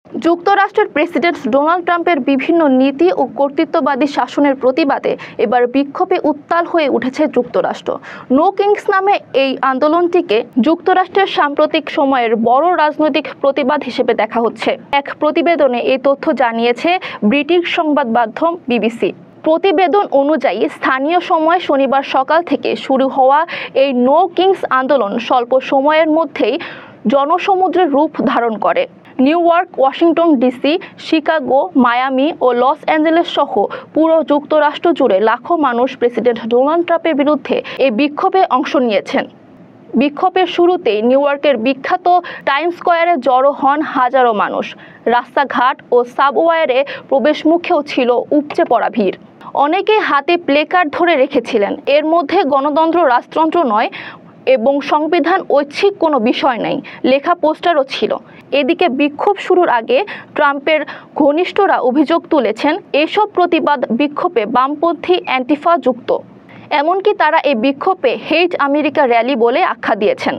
যুক্তরাষ্ট্রের president Donald ট্রাম্পের বিভিন্ন নীতি ও কর্তৃত্ববাদী শাসনের প্রতিবাদে এবার বিক্ষোভে উত্তাল হয়ে উঠেছে যুক্তরাষ্ট্র। নো কিংস নামে এই আন্দোলনটিকে যুক্তরাষ্ট্রের সাম্প্রতিক সময়ের বড় রাজনৈতিক প্রতিবাদ হিসেবে দেখা হচ্ছে। এক প্রতিবেদনে এই তথ্য জানিয়েছে ব্রিটিশ সংবাদ মাধ্যম বিবিসি। প্রতিবেদন অনুযায়ী স্থানীয় সময় শনিবার সকাল থেকে শুরু হওয়া এই নো কিংস আন্দোলন স্বল্প সময়ের মধ্যেই জনসমুদ্রের রূপ ধারণ করে। New York, Washington DC, Chicago, Miami ও লস অ্যাঞ্জেলেস সহ পুরো যুক্তরাষ্ট্র জুড়ে লাখো মানুষ প্রেসিডেন্ট ডোনাল্ড ট্রাম্পের বিরুদ্ধে এই বিক্ষোভে অংশ নিয়েছেন। বিক্ষোভের শুরুতেই নিউ ইয়র্কের বিখ্যাত টাইমস স্কয়ারে জড়ো হন হাজারো মানুষ। রাস্তাঘাট ও সাবওয়েরে প্রবেশমুখেও ছিল উপচে পড়া ভিড়। অনেকেই হাতে প্লেকার্ড ধরে রেখেছিলেন। এর মধ্যে গণতন্ত্র রাজতন্ত্র নয় এবং সংবিধান ঐচ্ছিক কোনো বিষয় নেই লেখা পোস্টারও ছিল। এদিকে বিক্ষোভ শুরুর আগে ট্রাম্পের ঘনিষ্ঠরা অভিযোগ তুলেছেন এসব প্রতিবাদ বিক্ষোভে বামপন্থী অ্যান্টিফা যুক্ত। এমনকি তারা এই বিক্ষোভে হেট আমেরিকা র্যালি বলে আখ্যা দিয়েছেন।